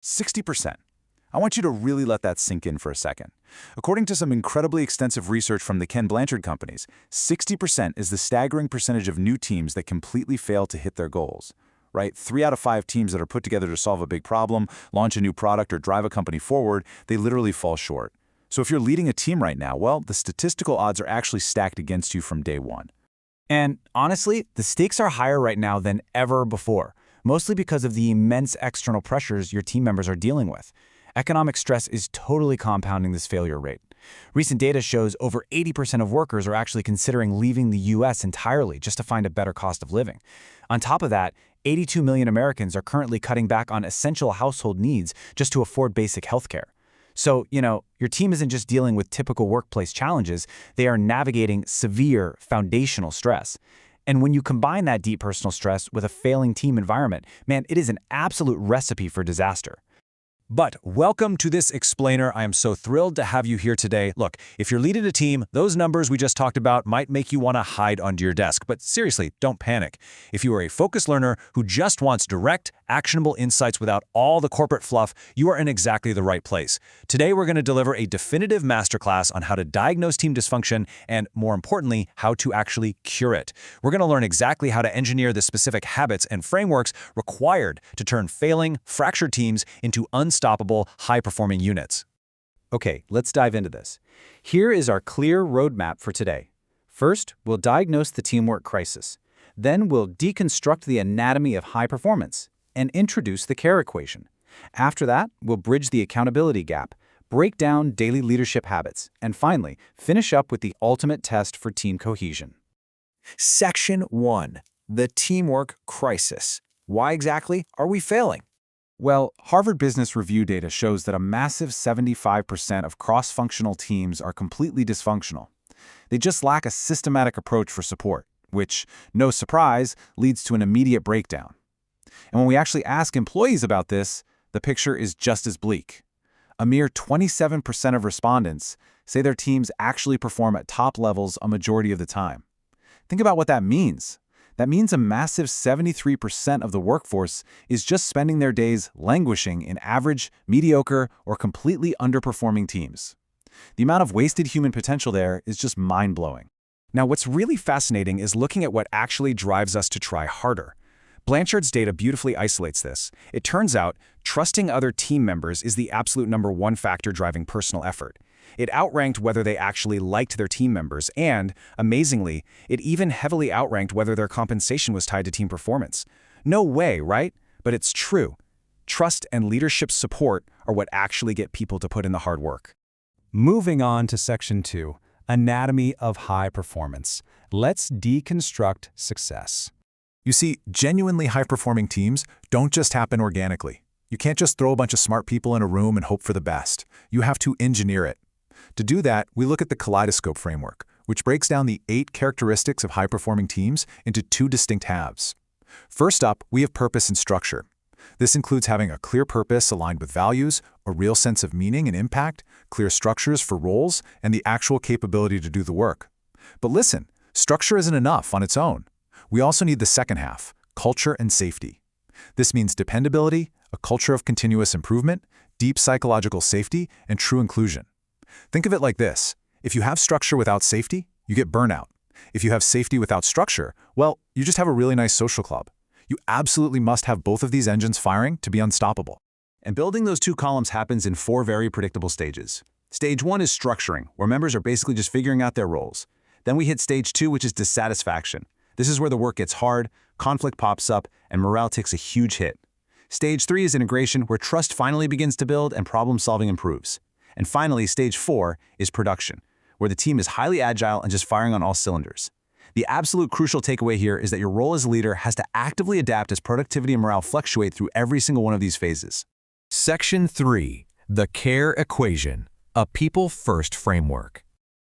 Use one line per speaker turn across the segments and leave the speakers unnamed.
60%. I want you to really let that sink in for a second. According to some incredibly extensive research from the Ken Blanchard companies, 60% is the staggering percentage of new teams that completely fail to hit their goals. Right? 3 out of 5 teams that are put together to solve a big problem, launch a new product, or drive a company forward, they literally fall short. So if you're leading a team right now, well, the statistical odds are actually stacked against you from day one.
And honestly, the stakes are higher right now than ever before, mostly because of the immense external pressures your team members are dealing with. Economic stress is totally compounding this failure rate. Recent data shows over 80% of workers are actually considering leaving the U.S. entirely just to find a better cost of living. On top of that, 82 million Americans are currently cutting back on essential household needs just to afford basic health care. So, your team isn't just dealing with typical workplace challenges, they are navigating severe foundational stress. And when you combine that deep personal stress with a failing team environment, man, it is an absolute recipe for disaster.
But welcome to this explainer. I am so thrilled to have you here today. Look, if you're leading a team, those numbers we just talked about might make you want to hide under your desk. But seriously, don't panic. If you are a focused learner who just wants direct, actionable insights without all the corporate fluff, you are in exactly the right place. Today, we're going to deliver a definitive masterclass on how to diagnose team dysfunction and, more importantly, how to actually cure it. We're going to learn exactly how to engineer the specific habits and frameworks required to turn failing, fractured teams into unstoppable, high-performing units.
Okay, let's dive into this. Here is our clear roadmap for today. First, we'll diagnose the teamwork crisis. Then we'll deconstruct the anatomy of high performance and introduce the care equation. After that, we'll bridge the accountability gap, break down daily leadership habits, and finally, finish up with the ultimate test for team cohesion.
Section 1. The teamwork crisis. Why exactly are we failing?
Well, Harvard Business Review data shows that a massive 75% of cross-functional teams are completely dysfunctional. They just lack a systematic approach for support, which, no surprise, leads to an immediate breakdown. And when we actually ask employees about this, the picture is just as bleak. A mere 27% of respondents say their teams actually perform at top levels a majority of the time. Think about what that means. That means a massive 73% of the workforce is just spending their days languishing in average, mediocre, or completely underperforming teams. The amount of wasted human potential there is just mind-blowing.
Now, what's really fascinating is looking at what actually drives us to try harder. Blanchard's data beautifully isolates this. It turns out, trusting other team members is the absolute #1 factor driving personal effort. It outranked whether they actually liked their team members, and, amazingly, it even heavily outranked whether their compensation was tied to team performance. No way, right? But it's true. Trust and leadership support are what actually get people to put in the hard work.
Moving on to Section 2, Anatomy of High Performance. Let's deconstruct success.
You see, genuinely high-performing teams don't just happen organically. You can't just throw a bunch of smart people in a room and hope for the best. You have to engineer it. To do that, we look at the kaleidoscope framework, which breaks down the 8 characteristics of high-performing teams into 2 distinct halves. First up, we have purpose and structure. This includes having a clear purpose aligned with values, a real sense of meaning and impact, clear structures for roles, and the actual capability to do the work. But listen, structure isn't enough on its own. We also need the second half, culture and safety. This means dependability, a culture of continuous improvement, deep psychological safety, and true inclusion. Think of it like this. If you have structure without safety, you get burnout. If you have safety without structure, well, you just have a really nice social club. You absolutely must have both of these engines firing to be unstoppable.
And building those 2 columns happens in 4 very predictable stages. Stage 1 is structuring, where members are basically just figuring out their roles. Then we hit stage 2, which is dissatisfaction. This is where the work gets hard, conflict pops up, and morale takes a huge hit. Stage 3 is integration, where trust finally begins to build and problem-solving improves. And finally, stage 4 is production, where the team is highly agile and just firing on all cylinders. The absolute crucial takeaway here is that your role as a leader has to actively adapt as productivity and morale fluctuate through every single one of these phases.
Section 3. The care equation. A people-first framework.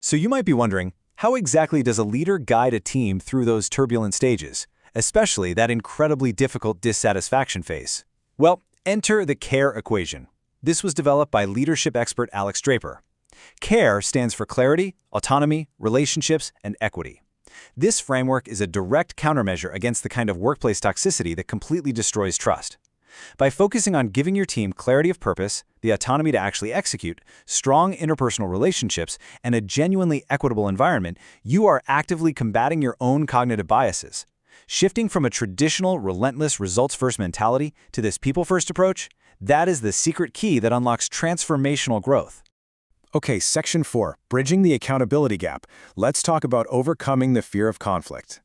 So you might be wondering, how exactly does a leader guide a team through those turbulent stages, especially that incredibly difficult dissatisfaction phase? Well, enter the care equation. This was developed by leadership expert Alex Draper. CARE stands for clarity, autonomy, relationships, and equity. This framework is a direct countermeasure against the kind of workplace toxicity that completely destroys trust. By focusing on giving your team clarity of purpose, the autonomy to actually execute, strong interpersonal relationships, and a genuinely equitable environment, you are actively combating your own cognitive biases. Shifting from a traditional, relentless, results-first mentality to this people-first approach, that is the secret key that unlocks transformational growth.
Okay, Section 4, Bridging the Accountability Gap. Let's talk about overcoming the fear of conflict.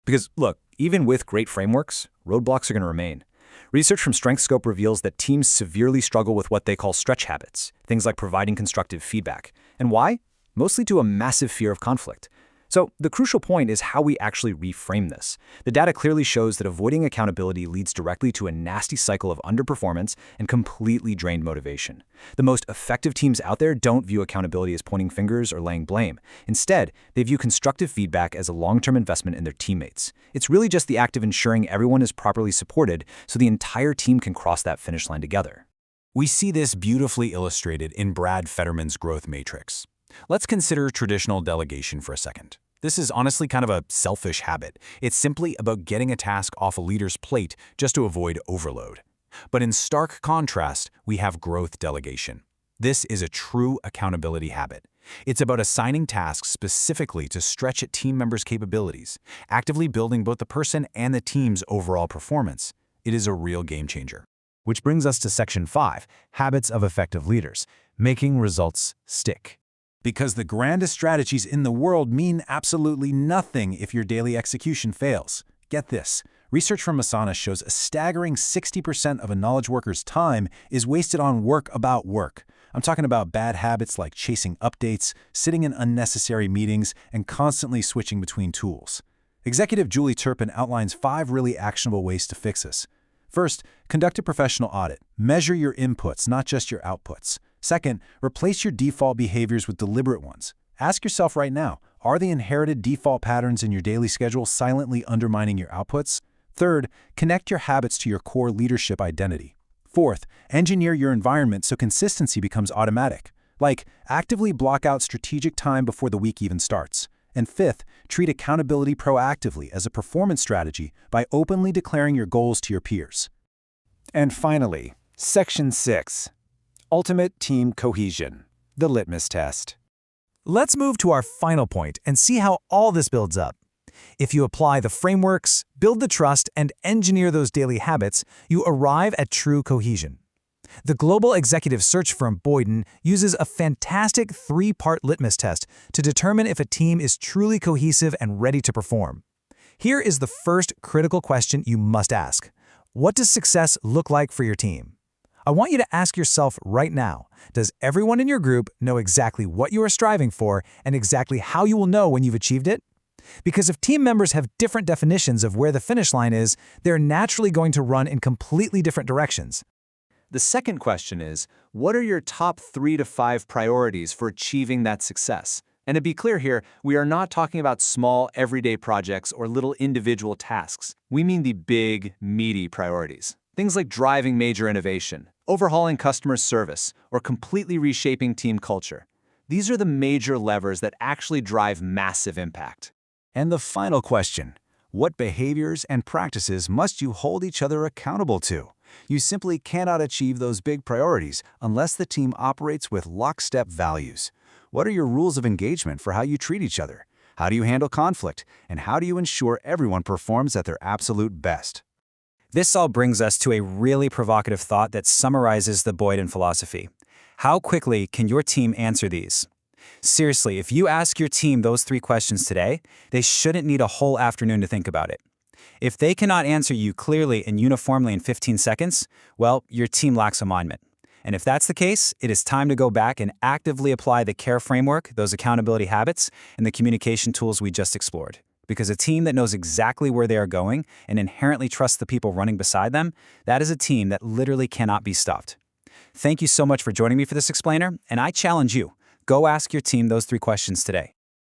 Because, look, even with great frameworks, roadblocks are going to remain. Research from StrengthScope reveals that teams severely struggle with what they call stretch habits, things like providing constructive feedback. And why? Mostly due to a massive fear of conflict. So the crucial point is how we actually reframe this. The data clearly shows that avoiding accountability leads directly to a nasty cycle of underperformance and completely drained motivation. The most effective teams out there don't view accountability as pointing fingers or laying blame. Instead, they view constructive feedback as a long-term investment in their teammates. It's really just the act of ensuring everyone is properly supported so the entire team can cross that finish line together.
We see this beautifully illustrated in Brad Fetterman's growth matrix. Let's consider traditional delegation for a second. This is honestly kind of a selfish habit. It's simply about getting a task off a leader's plate just to avoid overload. But in stark contrast, we have growth delegation. This is a true accountability habit. It's about assigning tasks specifically to stretch a team member's capabilities, actively building both the person and the team's overall performance. It is a real game changer.
Which brings us to Section 5, Habits of Effective Leaders, Making Results Stick.
Because the grandest strategies in the world mean absolutely nothing if your daily execution fails. Get this. Research from Asana shows a staggering 60% of a knowledge worker's time is wasted on work about work. I'm talking about bad habits like chasing updates, sitting in unnecessary meetings, and constantly switching between tools. Executive Julie Turpin outlines 5 really actionable ways to fix this. First, conduct a professional audit. Measure your inputs, not just your outputs. Second, replace your default behaviors with deliberate ones. Ask yourself right now, are the inherited default patterns in your daily schedule silently undermining your outputs? Third, connect your habits to your core leadership identity. Fourth, engineer your environment so consistency becomes automatic. Like, actively block out strategic time before the week even starts. And fifth, treat accountability proactively as a performance strategy by openly declaring your goals to your peers.
And finally, Section 6, Ultimate Team Cohesion, the litmus test.
Let's move to our final point and see how all this builds up. If you apply the frameworks, build the trust, and engineer those daily habits, you arrive at true cohesion. The global executive search firm Boyden uses a fantastic 3-part litmus test to determine if a team is truly cohesive and ready to perform. Here is the first critical question you must ask. What does success look like for your team? I want you to ask yourself right now, does everyone in your group know exactly what you are striving for and exactly how you will know when you've achieved it? Because if team members have different definitions of where the finish line is, they're naturally going to run in completely different directions. The second question is, what are your top 3 to 5 priorities for achieving that success? And to be clear here, we are not talking about small, everyday projects or little individual tasks. We mean the big, meaty priorities. Things like driving major innovation, overhauling customer service, or completely reshaping team culture. These are the major levers that actually drive massive impact.
And the final question, what behaviors and practices must you hold each other accountable to? You simply cannot achieve those big priorities unless the team operates with lockstep values. What are your rules of engagement for how you treat each other? How do you handle conflict? And how do you ensure everyone performs at their absolute best?
This all brings us to a really provocative thought that summarizes the Boyden philosophy. How quickly can your team answer these? Seriously, if you ask your team those 3 questions today, they shouldn't need a whole afternoon to think about it. If they cannot answer you clearly and uniformly in 15 seconds, well, your team lacks alignment. And if that's the case, it is time to go back and actively apply the CARE framework, those accountability habits, and the communication tools we just explored. Because a team that knows exactly where they are going and inherently trusts the people running beside them, that is a team that literally cannot be stopped. Thank you so much for joining me for this explainer, and I challenge you, go ask your team those 3 questions today.